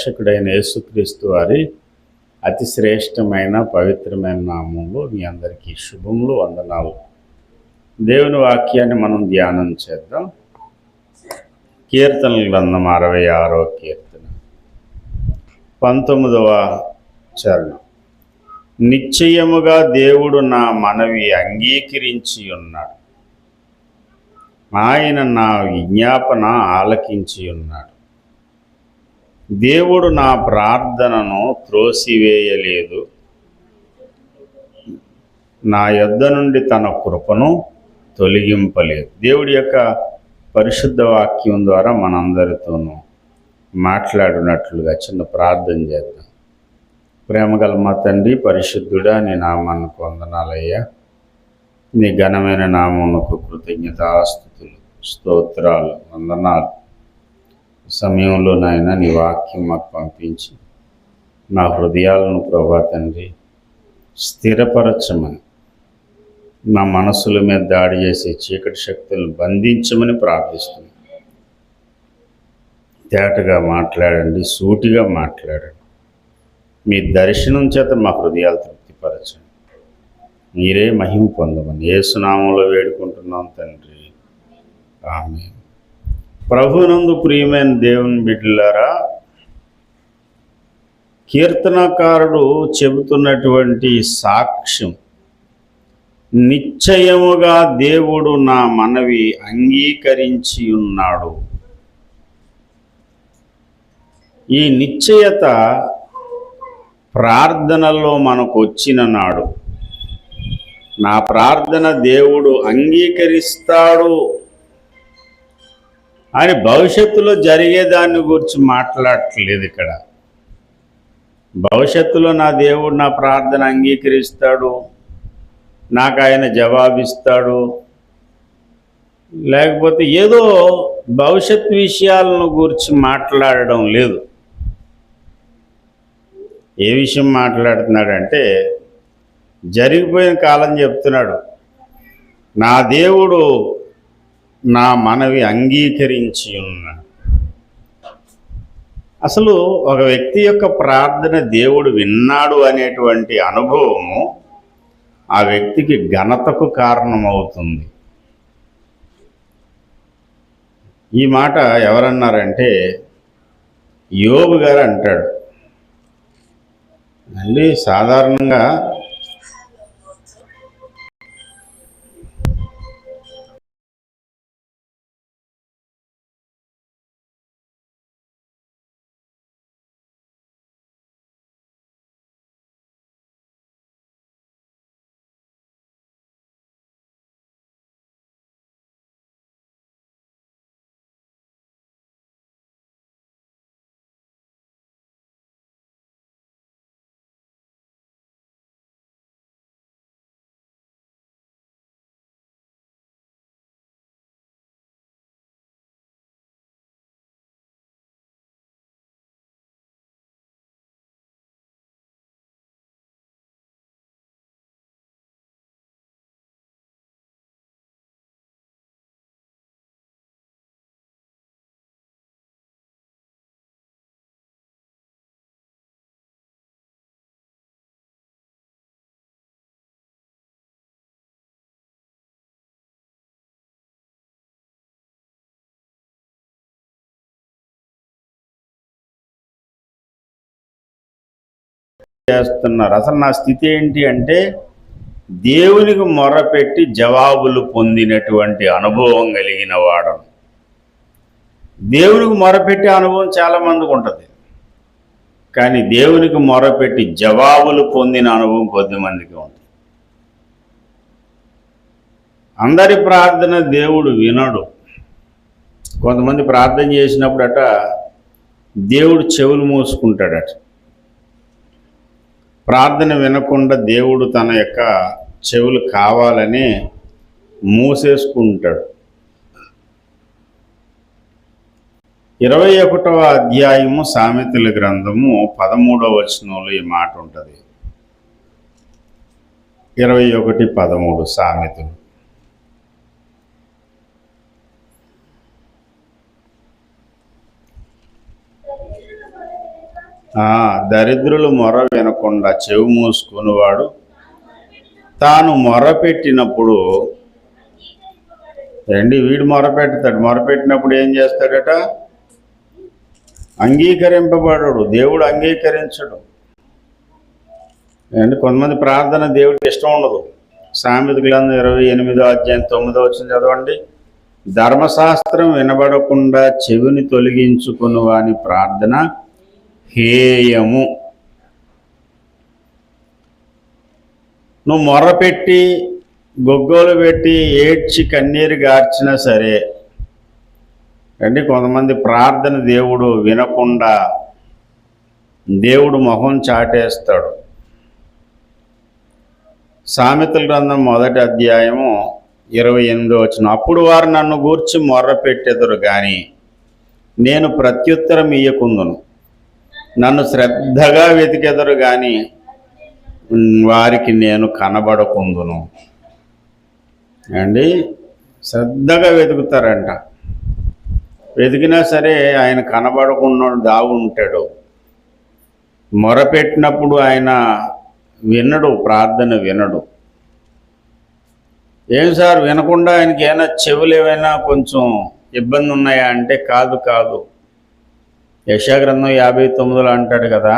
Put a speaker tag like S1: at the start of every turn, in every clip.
S1: రక్షకుడైన యేసుక్రీస్తు వారి అతి శ్రేష్టమైన పవిత్రమైన నామంలో మీ అందరికీ శుభములు, వందనాలు. దేవుని వాక్యాన్ని మనం ధ్యానం చేద్దాం. కీర్తనల గ్రంథం 66వ కీర్తన 19వ చరణం. నిశ్చయముగా దేవుడు నా మనవి అంగీకరించి ఉన్నాడు, ఆయన నా విజ్ఞాపన ఆలకించి ఉన్నాడు. దేవుడు నా ప్రార్థనను త్రోసివేయలేదు, నా యొద్ద నుండి తన కృపను తొలగింపలేదు. దేవుడి యొక్క పరిశుద్ధ వాక్యం ద్వారా మనందరితోనూ మాట్లాడినట్లుగా చిన్న ప్రార్థన చేద్దాం. ప్రేమగల మా తండ్రి, పరిశుద్ధుడా, నీ నామానికి వందనాలయ్యా. నీ ఘనమైన నామమునకు కృతజ్ఞతాస్తుతులు, స్తోత్రాలు, వందనాలు. సమయంలో నాయన నీ వాక్యం మాకు పంపించి నా హృదయాలను ప్రభా తండ్రి స్థిరపరచమని, నా మనసుల మీద దాడి చేసే చీకటి శక్తులను బంధించమని ప్రార్థిస్తున్నాను. తేటగా మాట్లాడండి, సూటిగా మాట్లాడండి. మీ దర్శనం చేత మా హృదయాలు తృప్తిపరచండి. మీరే మహిమ పొందమని యేసునామంలో వేడుకుంటున్నాం తండ్రి, ఆమేన్. ప్రభునందు ప్రియమైన దేవుని బిడ్డలారా, కీర్తనకారుడు చెబుతున్నటువంటి సాక్ష్యం, నిశ్చయముగా దేవుడు నా మనవి అంగీకరించి ఉన్నాడు. ఈ నిశ్చయత ప్రార్థనలో మనకు వచ్చిన నాడు నా ప్రార్థన దేవుడు అంగీకరిస్తాడు అని భవిష్యత్తులో జరిగేదాన్ని గురించి మాట్లాడట్లేదు. ఇక్కడ భవిష్యత్తులో నా దేవుడు నా ప్రార్థన అంగీకరిస్తాడు, నాకు ఆయన జవాబిస్తాడు, లేకపోతే ఏదో భవిష్యత్ విషయాలను గురించి మాట్లాడడం లేదు. ఏ విషయం మాట్లాడుతున్నాడంటే జరిగిపోయిన కాలం చెప్తున్నాడు. నా దేవుడు నా మనవి అంగీకరించి ఉన్నాడు. అసలు ఒక వ్యక్తి యొక్క ప్రార్థన దేవుడు విన్నాడు అనేటువంటి అనుభవము ఆ వ్యక్తికి ఘనతకు కారణమవుతుంది. ఈ మాట ఎవరన్నారంటే యోబు గారు అంటాడు అండి. సాధారణంగా చేస్తున్నారు. అసలు నా స్థితి ఏంటి అంటే దేవునికి మొరపెట్టి జవాబులు పొందినటువంటి అనుభవం కలిగిన వాడు. దేవునికి మొరపెట్టే అనుభవం చాలామందికి ఉంటుంది, కానీ దేవునికి మొరపెట్టి జవాబులు పొందిన అనుభవం కొద్దిమందికి ఉంటుంది. అందరి ప్రార్థన దేవుడు వినడు. కొంతమంది ప్రార్థన చేసినప్పుడట దేవుడు చెవులు మూసుకుంటాడట. ప్రార్థన వినకుండా దేవుడు తన యొక్క చెవులు కావాలని మూసేసుకుంటాడు. 21వ అధ్యాయము సామెతల గ్రంథము 13వ వచనంలో ఈ మాట ఉంటుంది. 21:13 సామెతలు. దరిద్రులు మొర వినకుండా చెవి మూసుకునేవాడు తాను మొరపెట్టినప్పుడు వీడు మొరపెడతాడు. మొరపెట్టినప్పుడు ఏం చేస్తాడట? అంగీకరింపబడడు. దేవుడు అంగీకరించడు. కొంతమంది ప్రార్థన దేవుడికి ఇష్టం ఉండదు. సామెత గ్రంథం 28వ అధ్యాయం 9వ వచనం చదవండి. ధర్మశాస్త్రం వినబడకుండా చెవిని తొలగించుకుని వాని ప్రార్థన హేయము. నువ్వు మొర్రపెట్టి గొగ్గోలు పెట్టి ఏడ్చి కన్నీరు గార్చినా సరే కొంతమంది ప్రార్థన దేవుడు వినకుండా దేవుడు మొహం చాటేస్తాడు. సామెతల గ్రంథం 1వ అధ్యాయము 28వ వచనం. అప్పుడు వారు నన్ను గూర్చి మొర్రపెట్టెదరు గాని నేను ప్రత్యుత్తరం ఇయ్యకుందును. నన్ను శ్రద్ధగా వెతికెదరు గాని వారికి నేను కనబడకుందును. శ్రద్ధగా వెతుకుతారంట. వెతికినా సరే ఆయన కనబడకుండా దాగుంటాడు. మొరపెట్టినప్పుడు ఆయన వినడు, ప్రార్థన వినడు. ఏం సార్ వినకుండా ఆయనకి ఏమైనా చెవులు ఏమైనా కొంచెం ఇబ్బంది ఉన్నాయా అంటే కాదు. యెషయా గ్రంథం 59లో అంటాడు కదా,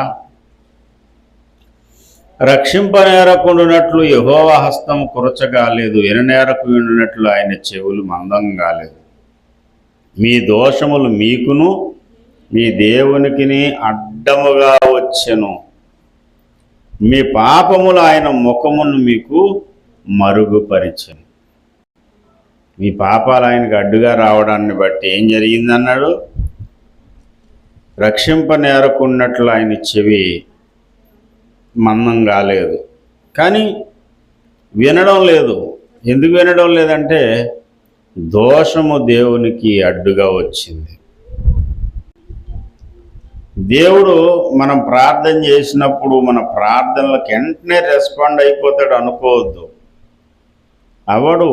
S1: రక్షింపనేరకుండునట్లు యెహోవా హస్తం కురచగాలేదు, విననేరకు వినున్నట్లు ఆయన చెవులు మందం కాలేదు. మీ దోషములు మీకును మీ దేవునికిని అడ్డముగా వచ్చెను, మీ పాపములు ఆయన ముఖమును మీకు మరుగుపరిచెను. మీ పాపాలు ఆయనకు అడ్డుగా రావడాన్ని బట్టి ఏం జరిగిందన్నాడు? రక్షింపనేరకున్నట్లు ఆయన చెవి మందం కాలేదు. కానీ వినడం లేదు. ఎందుకు వినడం లేదంటే దోషము దేవునికి అడ్డుగా వచ్చింది. దేవుడు మనం ప్రార్థన చేసినప్పుడు మన ప్రార్థనలకు వెంటనే రెస్పాండ్ అయిపోతాడు అనుకోవద్దు. అవడు.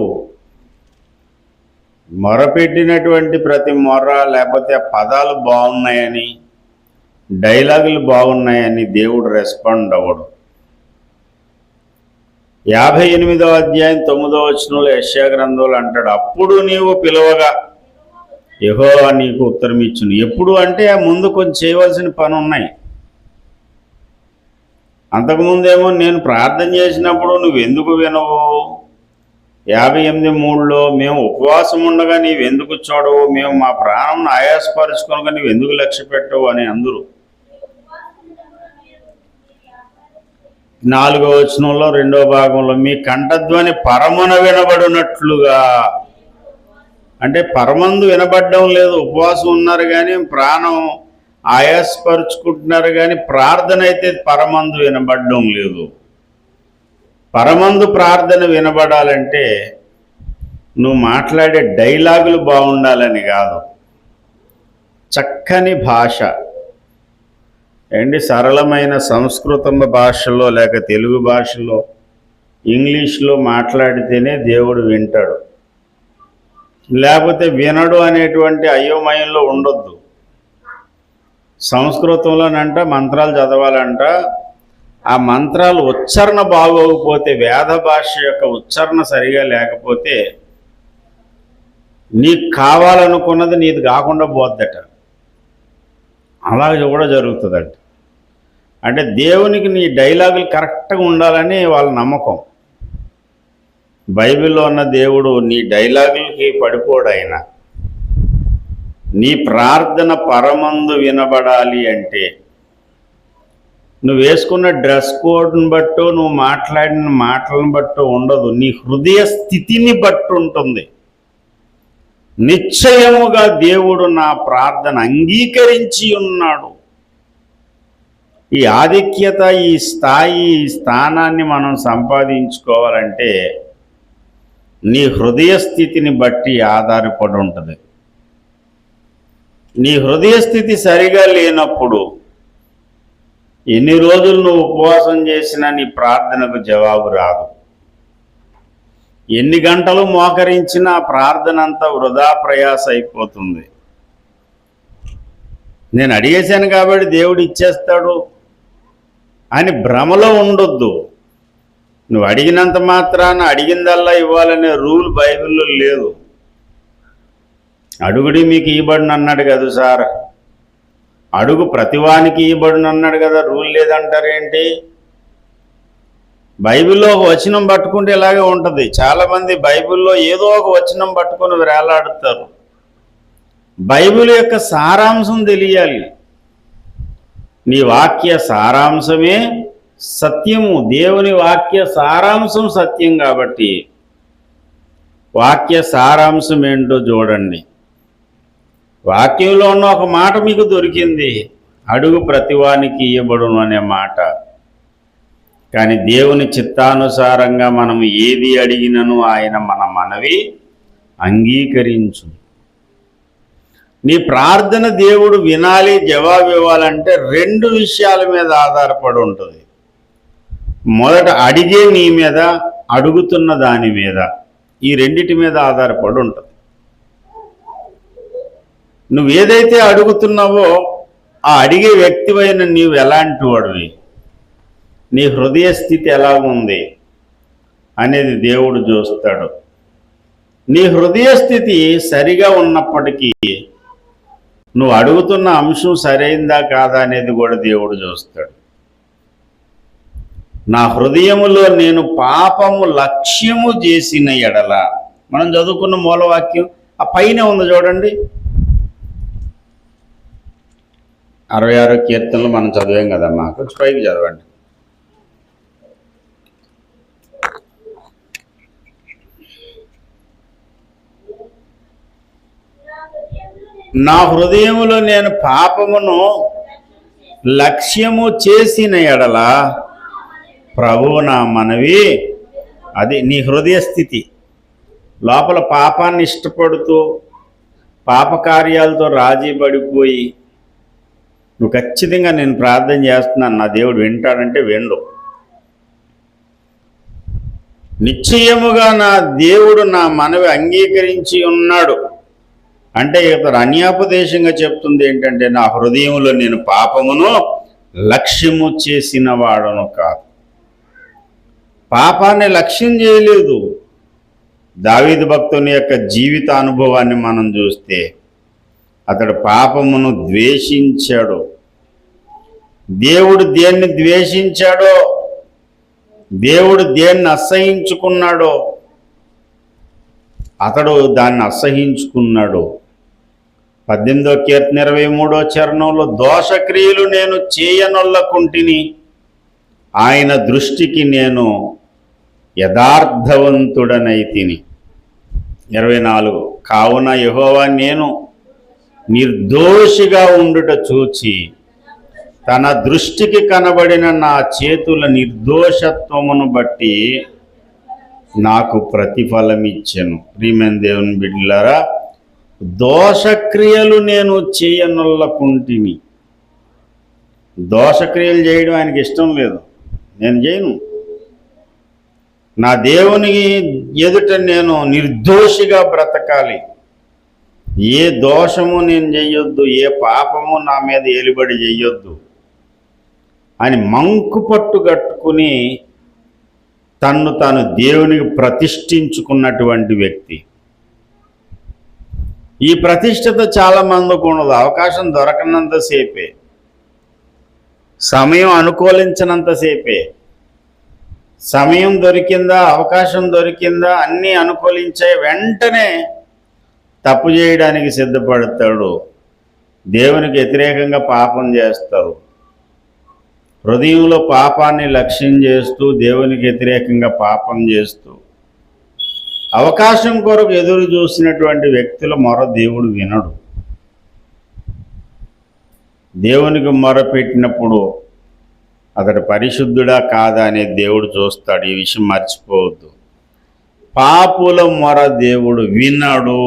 S1: మొరపెట్టినటువంటి ప్రతి మొర లేకపోతే పదాలు బాగున్నాయని డైలాగులు బాగున్నాయని దేవుడు రెస్పాండ్ అవ్వడు. 58వ అధ్యాయం 9వ వచనంలో యెషయా గ్రంథంలో అంటాడు, అప్పుడు నీవు పిలవగా యెహోవా నీకు ఉత్తరం ఇచ్చును. ఎప్పుడు అంటే ముందు కొంచెం చేయవలసిన పని ఉన్నాయి. అంతకుముందేమో నేను ప్రార్థన చేసినప్పుడు నువ్వెందుకు వినవు? 58:3లో మేము ఉపవాసం ఉండగా నీవెందుకు చూడవు? మేము మా ప్రాణం ఆయాసపరుచుకోనగా నీవెందుకు లక్ష్య పెట్టవు అని అందరూ. 4వ వచనంలో 2వ భాగంలో మీ కంఠధ్వని పరమున వినబడినట్లుగా, అంటే పరమందు వినబడడం లేదు. ఉపవాసం ఉన్నారు కానీ ప్రాణం ఆయాసపరుచుకుంటున్నారు కానీ ప్రార్థన అయితే పరమందు వినబడడం లేదు. పరమందు ప్రార్థన వినబడాలంటే నువ్వు మాట్లాడే డైలాగులు బాగుండాలని కాదు, చక్కని భాష సరళమైన సంస్కృతం భాషలో లేక తెలుగు భాషలో ఇంగ్లీష్లో మాట్లాడితేనే దేవుడు వింటాడు. లేకపోతే వినడు అనేటువంటి అయోమయంలో ఉండొద్దు. సంస్కృతంలోనంట మంత్రాలు చదవాలంట, ఆ మంత్రాలు ఉచ్చారణ బాగోకపోతే, వేద భాష యొక్క ఉచ్చారణ సరిగా లేకపోతే నీకు కావాలనుకున్నది నీది కాకుండా పోద్దట. అలాగే కూడా జరుగుతుందట. అంటే దేవునికి నీ డైలాగులు కరెక్ట్గా ఉండాలని వాళ్ళ నమ్మకం. బైబిల్లో ఉన్న దేవుడు నీ డైలాగులకి పడిపోడు. ఆయన నీ ప్రార్థన పరమందు వినబడాలి అంటే నువ్వు వేసుకున్న డ్రెస్ కోడ్ని బట్టో నువ్వు మాట్లాడిన మాటలను బట్టో ఉండదు, నీ హృదయ స్థితిని బట్టి ఉంటుంది. నిశ్చయముగా దేవుడు నా ప్రార్థన అంగీకరించి ఉన్నాడు. ఈ ఆధిక్యత, ఈ స్థాయి, ఈ స్థానాన్ని మనం సంపాదించుకోవాలంటే నీ హృదయ స్థితిని బట్టి ఆధారపడి ఉంటుంది. నీ హృదయ స్థితి సరిగా లేనప్పుడు ఎన్ని రోజులు నువ్వు ఉపవాసం చేసినా నీ ప్రార్థనకు జవాబు రాదు. ఎన్ని గంటలు మోకరించినా ప్రార్థన అంతా వృధా ప్రయాస అయిపోతుంది. నేను అడిగేశాను కాబట్టి దేవుడు ఇచ్చేస్తాడు అని భ్రమలో ఉండొద్దు. నువ్వు అడిగినంత మాత్రాన అడిగిందల్లా ఇవ్వాలనే రూల్ బైబిల్లో లేదు. అడుగుడి మీకు ఇవ్వబడును అన్నాడు కదా సార్, అడుగు ప్రతివానికి ఇవ్వబడును అన్నాడు కదా, రూల్ లేదంటారేంటి? బైబిల్లో ఒక వచనం పట్టుకుంటే ఇలాగే ఉంటుంది. చాలామంది బైబిల్లో ఏదో ఒక వచనం పట్టుకొని వేలాడుతారు. బైబిల్ యొక్క సారాంశం తెలియాలి. నీ వాక్య సారాంశమే సత్యము. దేవుని వాక్య సారాంశం సత్యం కాబట్టి వాక్య సారాంశం ఏంటో చూడండి. వాక్యంలో ఉన్న ఒక మాట మీకు దొరికింది, అడుగు ప్రతివానికి ఇవ్వబడును అనే మాట. కానీ దేవుని చిత్తానుసారంగా మనం ఏది అడిగినను ఆయన మన మనవి అంగీకరించు. నీ ప్రార్థన దేవుడు వినాలి, జవాబు ఇవ్వాలంటే 2 విషయాల మీద ఆధారపడి ఉంటుంది. మొదట అడిగే నీ మీద, అడుగుతున్న దాని మీద. ఈ రెండిటి మీద ఆధారపడి ఉంటుంది. నువ్వు ఏదైతే అడుగుతున్నావో ఆ అడిగే వ్యక్తివైన నీవు ఎలాంటి వాడివి, నీ హృదయ స్థితి ఎలా ఉంది అనేది దేవుడు చూస్తాడు. నీ హృదయ స్థితి సరిగా ఉన్నప్పటికీ నువ్వు అడుగుతున్న అంశం సరైందా కాదా అనేది కూడా దేవుడు చూస్తాడు. నా హృదయములో నేను పాపము లక్ష్యము చేసిన ఎడల, మనం చదువుకున్న మూలవాక్యం ఆ పైన ఉంది చూడండి, 66 కీర్తనలు మనం చదివాం కదమ్మా, కొంచెం పైకి చదవండి. నా హృదయములో నేను పాపమును లక్ష్యము చేసిన ఎడల ప్రభువు నా మనవి. అది నీ హృదయ స్థితి. లోపల పాపాన్ని ఇష్టపడుతూ పాపకార్యాలతో రాజీ పడిపోయి నువ్వు ఖచ్చితంగా నేను ప్రార్థన చేస్తున్నాను నా దేవుడు వింటాడంటే విండు. నిశ్చయముగా నా దేవుడు నా మనవి అంగీకరించి ఉన్నాడు అంటే ఇతడు అన్యాపదేశంగా చెప్తుంది ఏంటంటే, నా హృదయంలో నేను పాపమును లక్ష్యము చేసిన వాడను కాదు. పాపాన్ని లక్ష్యం చేయలేదు. దావీదు భక్తుని యొక్క జీవిత అనుభవాన్ని మనం చూస్తే అతడు పాపమును ద్వేషించాడు. దేవుడు దేన్ని ద్వేషించాడో, దేవుడు దేన్ని అసహించుకున్నాడో అతడు దాన్ని అసహించుకున్నాడు. 18వ కీర్తన 23వ చరణంలో, దోషక్రియలు నేను చేయనొల్లకుంటిని, ఆయన దృష్టికి నేను యథార్థవంతుడనైతిని. 24, కావున యెహోవా నేను నిర్దోషిగా ఉండుట చూచి తన దృష్టికి కనబడిన నా చేతుల నిర్దోషత్వమును బట్టి నాకు ప్రతిఫలమిచ్చెను. ప్రియమైన దేవుని బిడ్డలారా, దోషక్రియలు నేను చేయనొల్లకుంటిని. దోషక్రియలు చేయడం ఆయనకి ఇష్టం లేదు, నేను చేయను. నా దేవుని ఎదుట నేను నిర్దోషిగా బ్రతకాలి. ఏ దోషము నేను చెయ్యొద్దు, ఏ పాపము నా మీద ఏలుబడి చెయ్యొద్దు అని మంకు పట్టు కట్టుకుని తన్ను తాను దేవునికి ప్రతిష్ఠించుకున్నటువంటి వ్యక్తి. ఈ ప్రతిష్టత చాలా మందికి ఉండదు. అవకాశం దొరకనంతసేపే, సమయం అనుకూలించినంతసేపే. సమయం దొరికిందా, అవకాశం దొరికిందా, అన్నీ అనుకూలించే వెంటనే తప్పు చేయడానికి సిద్ధపడతాడు. దేవునికి వ్యతిరేకంగా పాపం చేస్తారు. హృదయంలో పాపాన్ని లక్ష్యం చేస్తూ దేవునికి వ్యతిరేకంగా పాపం చేస్తూ అవకాశం కొరకు ఎదురు చూసినటువంటి వ్యక్తుల మొర దేవుడు వినడు. దేవునికి మొర పెట్టినప్పుడు అతడు పరిశుద్ధుడా కాదా అనేది దేవుడు చూస్తాడు. ఈ విషయం మర్చిపోవద్దు. పాపుల మొర దేవుడు వినడు.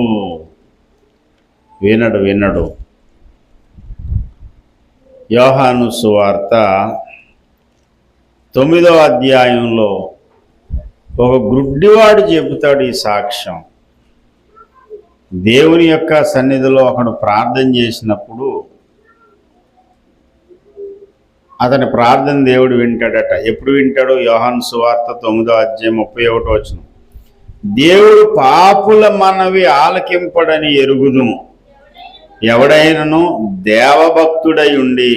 S1: యోహాను సువార్త 9వ అధ్యాయంలో ఒక గుడ్డివాడు చెబుతాడు ఈ సాక్ష్యం. దేవుని యొక్క సన్నిధిలో ఒకడు ప్రార్థన చేసినప్పుడు అతని ప్రార్థన దేవుడు వింటాడట. ఎప్పుడు వింటాడు? యోహాను సువార్త 9:31. దేవుడు పాపుల మనవి ఆలకింపడని ఎరుగుదుము. ఎవడైనను దేవభక్తుడై ఉండి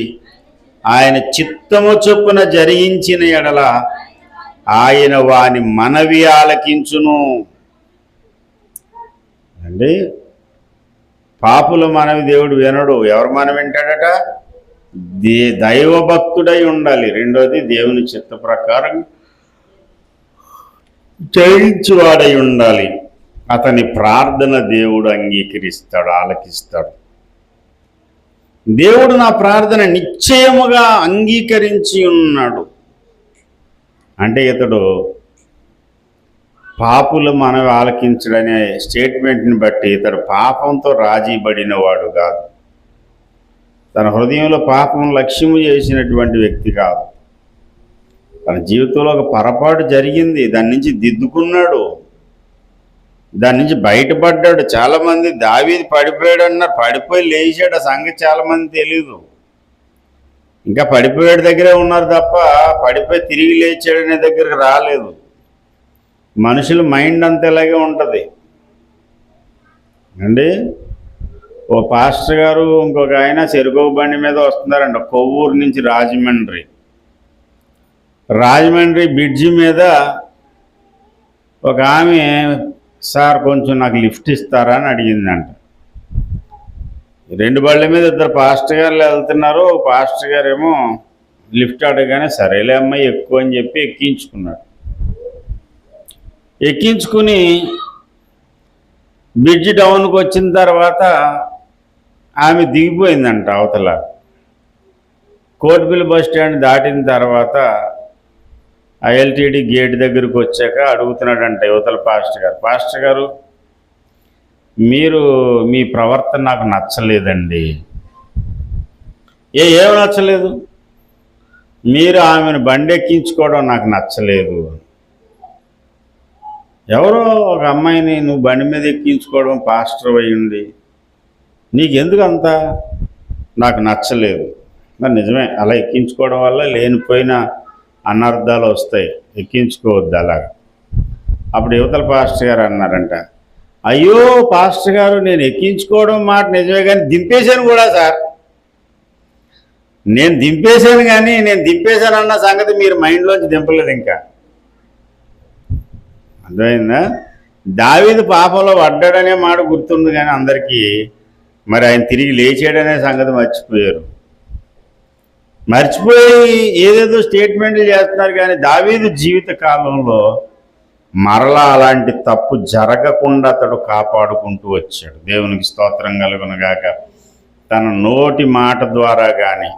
S1: ఆయన చిత్తము చొప్పున జరిగించిన ఎడల ఆయన వాని మనవి ఆలకించును. అండి, పాపుల మనవి దేవుడు వినడు. ఎవరు మనవి వింటాడట? దైవభక్తుడై ఉండాలి. రెండోది, దేవుని చిత్త ప్రకారం చేయించువాడై ఉండాలి. అతని ప్రార్థన దేవుడు అంగీకరిస్తాడు, ఆలకిస్తాడు. దేవుడు నా ప్రార్థన నిశ్చయముగా అంగీకరించి ఉన్నాడు అంటే ఇతడు పాపులు మనవి ఆలకించడనే స్టేట్మెంట్ని బట్టి ఇతడు పాపంతో రాజీ పడినవాడు కాదు. తన హృదయంలో పాపం లక్ష్యము చేసినటువంటి వ్యక్తి కాదు. తన జీవితంలో ఒక పొరపాటు జరిగింది, దాని నుంచి దిద్దుకున్నాడు, దాని నుంచి బయటపడ్డాడు. చాలామంది దావీదు పడిపోయాడు అన్నారు, పడిపోయి లేచాడు. ఆ సంగతి చాలామంది తెలీదు. ఇంకా పడిపోయాడు దగ్గరే ఉన్నారు తప్ప పడిపోయి తిరిగి లేచాడనే దగ్గరికి రాలేదు. మనుషుల మైండ్ అంత ఇలాగే ఉంటుంది అండి. ఓ పాస్టర్ గారు ఇంకొక ఆయన చెరుకు బండి మీద వస్తున్నారంట కొవ్వూరు నుంచి రాజమండ్రి బ్రిడ్జి మీద ఒక ఆమె, సార్ కొంచెం నాకు లిఫ్ట్ ఇస్తారా అని అడిగిందంట. 2 బళ్ళ మీద 2 పాస్టర్ గారులు వెళ్తున్నారు. పాస్టర్ గారు ఏమో లిఫ్ట్ అడగానే సరేలే అమ్మాయి ఎక్కువ అని చెప్పి ఎక్కించుకున్నాడు. ఎక్కించుకుని బ్రిడ్జి డౌన్కి వచ్చిన తర్వాత ఆమె దిగిపోయిందంట అవతల. కోటిపల్లి బస్ స్టాండ్ దాటిన తర్వాత ఐఎల్టీడీ గేట్ దగ్గరికి వచ్చాక అడుగుతున్నాడంట యువతల పాస్టర్ గారు మీరు మీ ప్రవర్తన నాకు నచ్చలేదండి. ఏం నచ్చలేదు? మీరు ఆమెను బండి ఎక్కించుకోవడం నాకు నచ్చలేదు. ఎవరో ఒక అమ్మాయిని నువ్వు బండి మీద ఎక్కించుకోవడం పాస్టర్ అయ్యింది, నీకెందుకు అంతా? నాకు నచ్చలేదు. మరి నిజమే, అలా ఎక్కించుకోవడం వల్ల లేనిపోయిన అనర్థాలు వస్తాయి, ఎక్కించుకోవద్దు అలాగా. అప్పుడు యువతల పాస్టర్ గారు అన్నారంట, అయ్యో పాస్టర్ గారు నేను ఎక్కించుకోవడం మాట నిజమే కానీ దింపేశాను కూడా సార్. నేను దింపేశాను కానీ నేను దింపేశాను అన్న సంగతి మీరు మైండ్లోంచి దింపలేదు. ఇంకా అర్థమైందా? దావీదు పాపంలో పడ్డాడనే మాట గుర్తుంది కానీ అందరికీ మరి ఆయన తిరిగి లేచాడనే సంగతి మర్చిపోయారు. మర్చిపోయి ఏదేదో స్టేట్మెంట్లు చేస్తున్నారు కానీ దావీదు జీవిత కాలంలో మరలా అలాంటి తప్పు జరగకుండా అతడు కాపాడుకుంటూ వచ్చాడు. దేవునికి స్తోత్రం కలుగునుగాక. తన నోటి మాట ద్వారా కానీ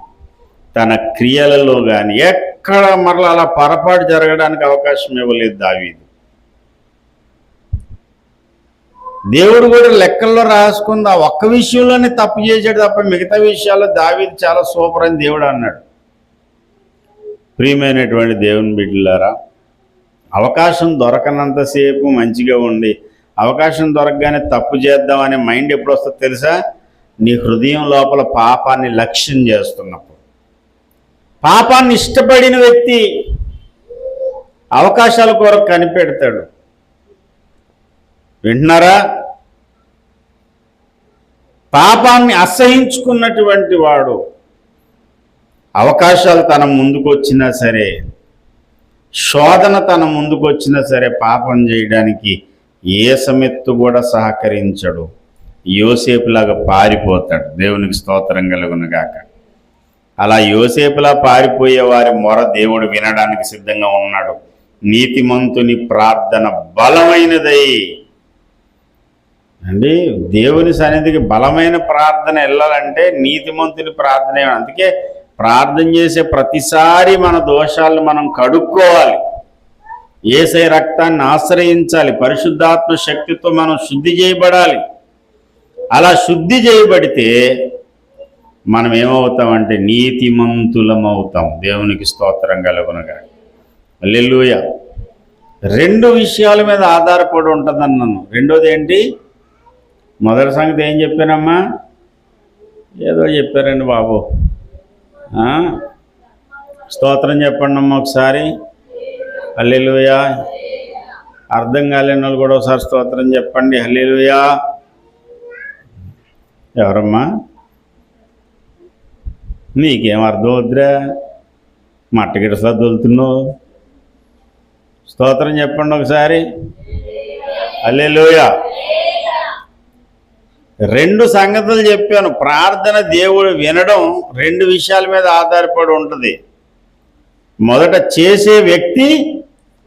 S1: తన క్రియలలో కానీ ఎక్కడ మరలా అలా పొరపాటు జరగడానికి అవకాశం ఇవ్వలేదు దావీదు. దేవుడు కూడా లెక్కల్లో రాసుకుంది ఆ ఒక్క విషయంలోనే తప్పు చేశాడు తప్ప మిగతా విషయాల్లో దావీదు చాలా సూపర్ అని దేవుడు అన్నాడు. ప్రియమైనటువంటి దేవుని బిడ్డలారా, అవకాశం దొరకనంతసేపు మంచిగా ఉండి అవకాశం దొరకగానే తప్పు చేద్దామనే మైండ్ ఎప్పుడు వస్తుందో తెలుసా? నీ హృదయం లోపల పాపాన్ని లక్ష్యం చేస్తున్నప్పుడు. పాపాన్ని ఇష్టపడిన వ్యక్తి అవకాశాల కొరకు కనిపెడతాడు. వింటున్నారా? పాపాన్ని అసహించుకున్నటువంటి వాడు అవకాశాలు తన ముందుకు వచ్చినా సరే, శోధన తన ముందుకు వచ్చినా సరే పాపం చేయడానికి ఏ సమెత్తు కూడా సహకరించడు. యోసేపులాగా పారిపోతాడు. దేవునికి స్తోత్రం కలుగునుగాక. అలా యోసేపులా పారిపోయే వారి మొర దేవుడు వినడానికి సిద్ధంగా ఉన్నాడు. నీతిమంతుని ప్రార్థన బలమైనదై అండి. దేవుని సన్నిధికి బలమైన ప్రార్థన వెళ్ళాలంటే నీతిమంతుని ప్రార్థన. అందుకే ప్రార్థన చేసే ప్రతిసారి మన దోషాలను మనం కడుక్కోవాలి, యేసయ్య రక్తాన్ని ఆశ్రయించాలి, పరిశుద్ధాత్మ శక్తితో మనం శుద్ధి చేయబడాలి. అలా శుద్ధి చేయబడితే మనం ఏమవుతామంటే నీతిమంతులమవుతాం. దేవునికి స్తోత్రం కలుగునుగాక. హల్లెలూయా. 2 విషయాల మీద ఆధారపడి ఉంటుందన్నాను. రెండోది ఏంటి? మొదటి సంగతి ఏం చెప్పానమ్మా? ఏదో చెప్పారండి బాబు. స్తోత్రం చెప్పండి అమ్మ ఒకసారి. హల్లెలూయా. అర్థం కాలేని వాళ్ళు కూడా ఒకసారి స్తోత్రం చెప్పండి. హల్లెలూయా. ఎవరమ్మా? నీకేం అర్థం అవుద్దిరా, మట్టగిడసలా దొలుతున్నావు? స్తోత్రం చెప్పండి ఒకసారి. హల్లెలూయా. రెండు సంగతులు చెప్పాను. ప్రార్థన దేవుడు వినడం రెండు విషయాల మీద ఆధారపడి ఉంటుంది. మొదట చేసే వ్యక్తి,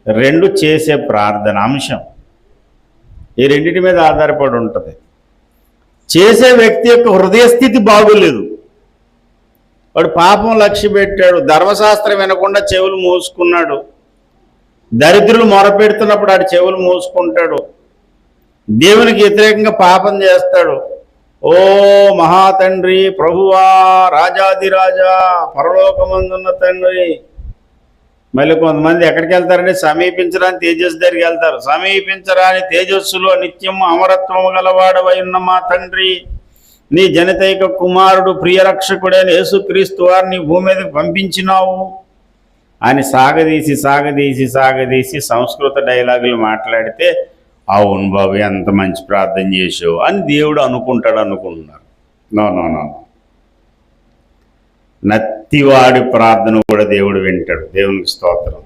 S1: రెండు చేసే ప్రార్థన అంశం. ఈ రెండింటి మీద ఆధారపడి ఉంటుంది. చేసే వ్యక్తి యొక్క హృదయస్థితి బాగోలేదు. వాడు పాపం లక్ష్య పెట్టాడు, ధర్మశాస్త్రం వినకుండా చెవులు మూసుకున్నాడు. దరిద్రులు మొరపెడుతున్నప్పుడు ఆడు చెవులు మూసుకుంటాడు. దేవునికి వ్యతిరేకంగా పాపం చేస్తాడు. ఓ మహాతండ్రి, ప్రభువా, రాజాదిరాజా, పరలోకమందున్న తండ్రి. మళ్ళీ కొంతమంది ఎక్కడికి వెళ్తారంటే సమీపించరాని తేజస్సు దగ్గరికి వెళ్తారు. సమీపించరాని తేజస్సులో నిత్యము అమరత్వము గలవాడవై ఉన్న మా తండ్రి, నీ జనితైక కుమారుడు ప్రియరక్షకుడైన యేసుక్రీస్తు వారిని భూమి మీదకి పంపించినావు అని సాగదీసి సాగదీసి సాగదీసి సంస్కృత డైలాగులు మాట్లాడితే, అవును బాబు ఎంత మంచి ప్రార్థన చేసావు అని దేవుడు అనుకుంటున్నారు. No no no. నత్తివాడి ప్రార్థన కూడా దేవుడు వింటాడు. దేవునికి స్తోత్రం.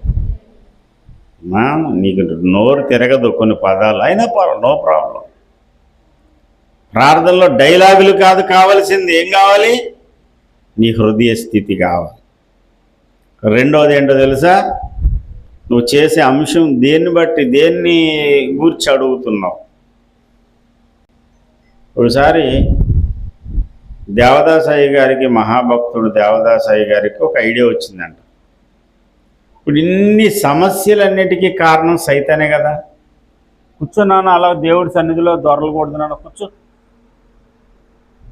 S1: నీకు నోరు తిరగదు కొన్ని పదాలు అయినా నో ప్రాబ్లం. ప్రార్థనలో డైలాగులు కాదు కావాల్సింది. ఏం కావాలి? నీ హృదయ స్థితి కావాలి. రెండవది ఏంటో తెలుసా? నువ్వు చేసే అంశం దేన్ని బట్టి, దేన్ని గూర్చి అడుగుతున్నావు. ఒకసారి దేవదాసాయి గారికి, మహాభక్తుడు దేవదాసాయి గారికి ఒక ఐడియా వచ్చిందంట. ఇప్పుడు ఇన్ని సమస్యలన్నిటికీ కారణం సైతానే కదా. కూర్చున్నాను అలా దేవుడి సన్నిధిలో దొరలు కొడుతున్నాను. కూర్చో,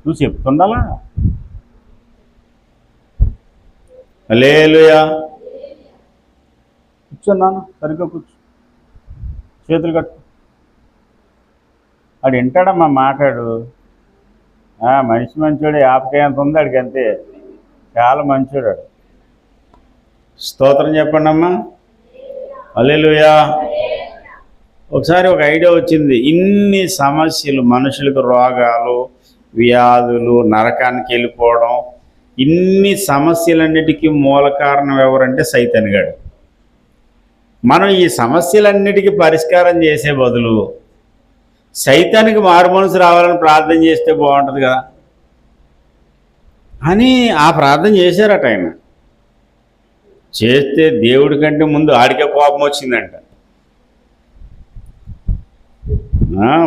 S1: నువ్వు చెప్తుండాలా. హల్లెలూయా. కూర్చున్నాను, సరిగ్గా కూర్చో, చేతులు కట్టు. వాడు వింటాడమ్మా, మాట్లాడు. మనిషి మంచోడు, ఆపకేంత ఉంది వాడికి, అంతే. చాలా మంచోడు. స్తోత్రం చెప్పండి అమ్మా. హల్లెలూయా. ఒకసారి ఒక ఐడియా వచ్చింది. ఇన్ని సమస్యలు, మనుషులకు రోగాలు, వ్యాధులు, నరకానికి వెళ్ళిపోవడం, ఇన్ని సమస్యలన్నిటికీ మూల కారణం ఎవరంటే సైతాన్ గాడు. మనం ఈ సమస్యలన్నిటికీ పరిష్కారం చేసే బదులు సైతానికి మారు మనసు రావాలని ప్రార్థన చేస్తే బాగుంటుంది కదా అని ఆ ప్రార్థన చేశారట ఆయన. చేస్తే దేవుడి కంటే ముందు ఆడికే కోపం వచ్చిందంట.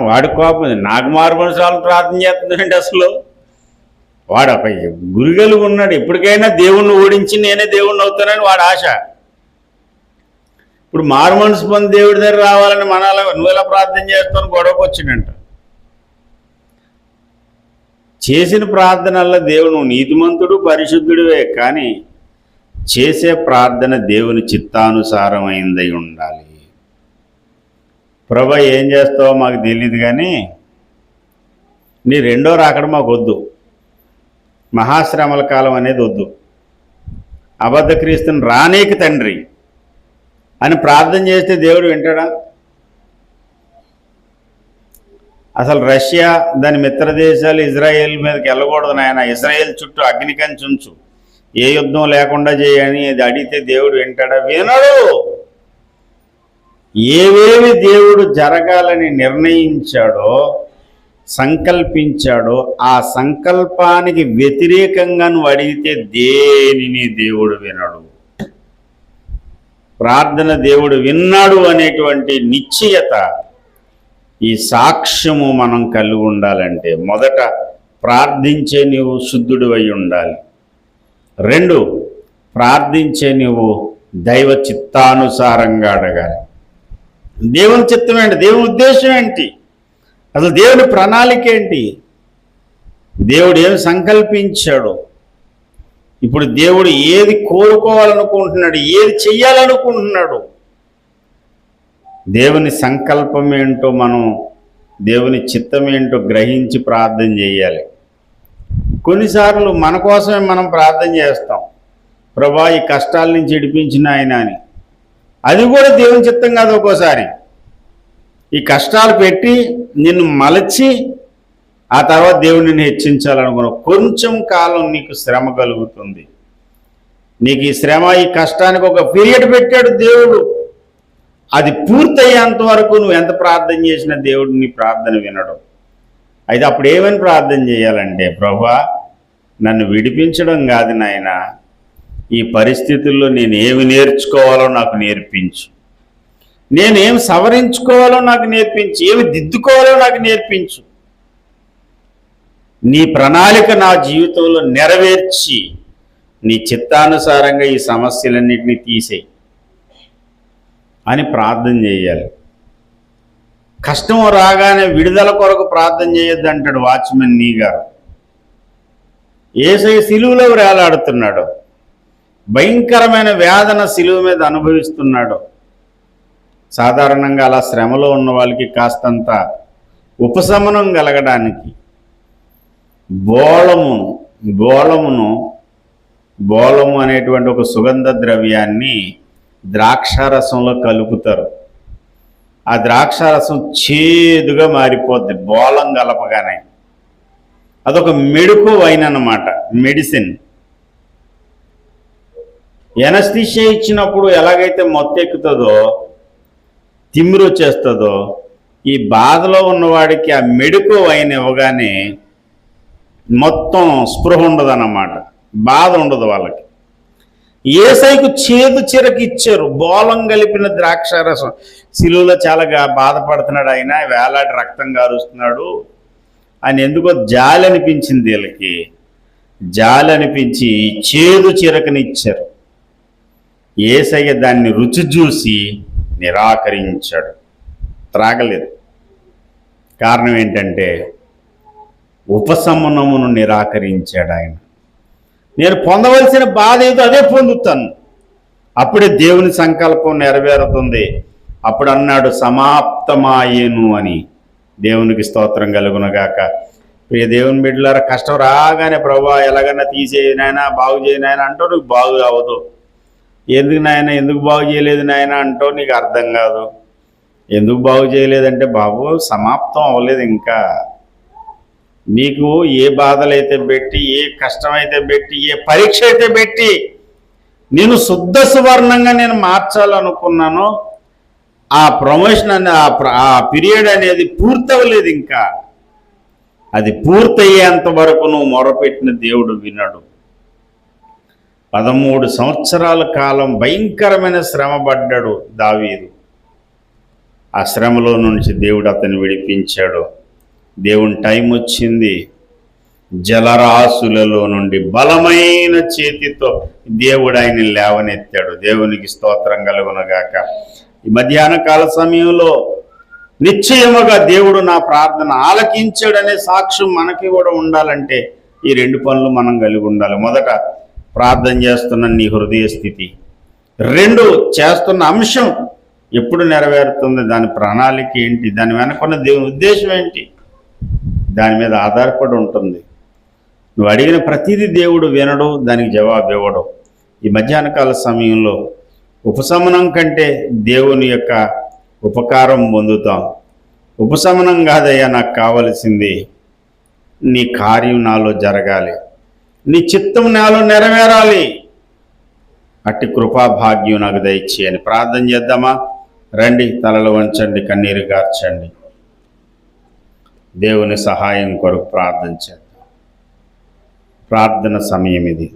S1: వాడి కోపం, నాకు మారు మనసు రావాలని ప్రార్థన చేస్తుందంటే అసలు వాడు గురిగలుగు ఉన్నాడు. ఎప్పటికైనా దేవుణ్ణి ఓడించి నేనే దేవుణ్ణి అవుతానని వాడు ఆశ. ఇప్పుడు మారు మనసు పొంది దేవుడి దగ్గర రావాలని మనాల నువ్వు ఎలా ప్రార్థన చేస్తాను గొడవకు వచ్చిందంట. చేసిన ప్రార్థనల్లో దేవుడు నీతిమంతుడు, పరిశుద్ధుడివే, కానీ చేసే ప్రార్థన దేవుని చిత్తానుసారమైందై ఉండాలి. ప్రభు ఏం చేస్తావో మాకు తెలియదు, కానీ నీ రెండో రాకడ మాకు వద్దు, మహాశ్రమల కాలం అనేది వద్దు, అబద్ధ క్రీస్తుని రానీకి తండ్రి అని ప్రార్థన చేస్తే దేవుడు వింటాడా? అసలు రష్యా దాని మిత్ర దేశాలు ఇజ్రాయేల్ మీదకి వెళ్ళకూడదు నాయన, ఇజ్రాయేల్ చుట్టూ అగ్నికంచి ఉంచు, ఏ యుద్ధం లేకుండా చేయని అది అడిగితే దేవుడు వింటాడా? వినడు. ఏవేవి దేవుడు జరగాలని నిర్ణయించాడో, సంకల్పించాడో ఆ సంకల్పానికి వ్యతిరేకంగా నువ్వు అడిగితే దేనిని దేవుడు వినడు. ప్రార్థన దేవుడు విన్నాడు అనేటువంటి నిశ్చయత, ఈ సాక్ష్యము మనం కలిగి ఉండాలంటే మొదట ప్రార్థించే నీవు శుద్ధుడు అయి ఉండాలి. రెండు, ప్రార్థించే నీవు దైవ చిత్తానుసారంగా అడగాలి. దేవుని చిత్తం ఏంటి? దేవుని ఉద్దేశం ఏంటి? అసలు దేవుని ప్రణాళిక ఏంటి? దేవుడు ఏమి సంకల్పించాడు? ఇప్పుడు దేవుడు ఏది కోరుకోవాలనుకుంటున్నాడు, ఏది చెయ్యాలనుకుంటున్నాడు, దేవుని సంకల్పం ఏంటో మనం, దేవుని చిత్తం ఏంటో గ్రహించి ప్రార్థన చేయాలి. కొన్నిసార్లు మన కోసమే మనం ప్రార్థన చేస్తాం. ప్రభా ఈ కష్టాల నుంచి విడిపించిన ఆయన అని. అది కూడా దేవుని చిత్తం కాదు. ఒక్కోసారి ఈ కష్టాలు పెట్టి నిన్ను మలచి ఆ తర్వాత దేవుడిని హెచ్చించాలనుకున్నావు. కొంచెం కాలం నీకు శ్రమ కలుగుతుంది. నీకు ఈ శ్రమ, ఈ కష్టానికి ఒక పీరియడ్ పెట్టాడు దేవుడు. అది పూర్తయ్యేంత వరకు నువ్వు ఎంత ప్రార్థన చేసినా దేవుడు నీ ప్రార్థన వినడు. అయితే అప్పుడు ఏమని ప్రార్థన చేయాలంటే, ప్రభువా నన్ను విడిపించడం కాదు నాయన, ఈ పరిస్థితుల్లో నేను ఏమి నేర్చుకోవాలో నాకు నేర్పించు, నేనేం సవరించుకోవాలో నాకు నేర్పించు, ఏమి దిద్దుకోవాలో నాకు నేర్పించు, నీ ప్రణాళిక నా జీవితంలో నెరవేర్చి నీ చిత్తానుసారంగా ఈ సమస్యలన్నింటినీ తీసేయి అని ప్రార్థన చేయాలి. కష్టం రాగానే విడుదల కొరకు ప్రార్థన చేయొద్దు అంటాడు వాచ్మెన్ నీ గారు. యేసయ్య సిలువలో వేలాడుతున్నాడు, భయంకరమైన వేదన సిలువ మీద అనుభవిస్తున్నాడు. సాధారణంగా అలా శ్రమలో ఉన్న వాళ్ళకి కాస్తంత ఉపశమనం కలగడానికి బోళము అనేటువంటి ఒక సుగంధ ద్రవ్యాన్ని ద్రాక్షారసంలో కలుపుతారు. ఆ ద్రాక్షారసం చేదుగా మారిపోద్ది బోళం కలపగానే. అదొక మెడుకు వైన్ అన్నమాట, మెడిసిన్. ఎనస్థీషియా ఇచ్చినప్పుడు ఎలాగైతే మొత్తెక్కుతుందో, తిమ్మిరి వచ్చేస్తుందో, ఈ బాధలో ఉన్నవాడికి ఆ మెడుకు వైన్ ఇవ్వగానే మొత్తం స్పృహ ఉండదు అన్నమాట, బాధ ఉండదు వాళ్ళకి. యేసయ్యకు చేదు చిరకి ఇచ్చారు, బోళం కలిపిన ద్రాక్షారసం. సిలువలో చాలా బాధపడుతున్నాడు ఆయన, వేలాడి రక్తం కారుస్తున్నాడు అని ఎందుకో జాలి అనిపించింది వీళ్ళకి. జాలి అనిపించి చేదు చిరకనిచ్చారు. యేసయ్య దాన్ని రుచి చూసి నిరాకరించాడు, త్రాగలేదు. కారణం ఏంటంటే ఉపశమనమును నిరాకరించాడు ఆయన. నేను పొందవలసిన బాధ ఏదో అదే పొందుతాను. అప్పుడే దేవుని సంకల్పం నెరవేరుతుంది. అప్పుడు అన్నాడు సమాప్తమాయేను అని. దేవునికి స్తోత్రం కలుగునుగాక. ప్రియ దేవుని బిడ్డలారా, కష్టం రాగానే ప్రభువా ఎలాగన్నా తీసేయి నాయన, బాగు చేయి నాయన అంటావు, నీకు బాగు కావదు. ఎందుకు నాయన, ఎందుకు బాగు చేయలేదు నాయన అంటావు, నీకు అర్థం కాదు. ఎందుకు బాగు చేయలేదంటే, బాబు సమాప్తం అవ్వలేదు ఇంకా. నీకు ఏ బాధలైతే పెట్టి, ఏ కష్టమైతే పెట్టి, ఏ పరీక్ష అయితే పెట్టి నేను శుద్ధ సువర్ణంగా నేను మార్చాలనుకున్నానో ఆ ప్రమోషన్ అనే ఆ పీరియడ్ అనేది పూర్తవలేదు ఇంకా. అది పూర్తయ్యేంత వరకు నువ్వు మొరపెట్టిన దేవుడు వినడు. 13 సంవత్సరాల కాలం భయంకరమైన శ్రమ పడ్డాడు దావీదు. ఆ శ్రమలో నుంచి దేవుడు అతన్ని విడిపించాడు. దేవుని టైం వచ్చింది. జలరాశులలో నుండి బలమైన చేతితో దేవుడు ఆయన్ని లేవనెత్తాడు. దేవునికి స్తోత్రం కలుగునుగాక. ఈ మధ్యాహ్న కాల సమయంలో నిశ్చయముగా దేవుడు నా ప్రార్థన ఆలకించాడనే సాక్ష్యం మనకి కూడా ఉండాలంటే ఈ 2 పనులు మనం కలిగి ఉండాలి. మొదట ప్రార్థన చేస్తున్న నీ హృదయ స్థితి, 2 చేస్తున్న అంశం ఎప్పుడు నెరవేరుతుంది, దాని ప్రణాళిక ఏంటి, దాని వెనకున్న దేవుని ఉద్దేశం ఏంటి, దాని మీద ఆధారపడి ఉంటుంది. నువ్వు అడిగిన ప్రతిదీ దేవుడు వినడు, దానికి జవాబు ఇవ్వడు. ఈ మధ్యాహ్నకాల సమయంలో ఉపశమనం కంటే దేవుని యొక్క ఉపకారం పొందుతాం. ఉపశమనం కాదయ్యా నాకు కావలసింది, నీ కార్యం నాలో జరగాలి, నీ చిత్తం నాలో నెరవేరాలి, అట్టి కృపాభాగ్యం నాకు దయచేయని ప్రార్థన చేద్దామా? రండి, తలలు వంచండి, కన్నీరు గార్చండి, దేవుని సహాయం కొరకు ప్రార్థన చేద్దాం. ప్రార్థన సమయం ఇది.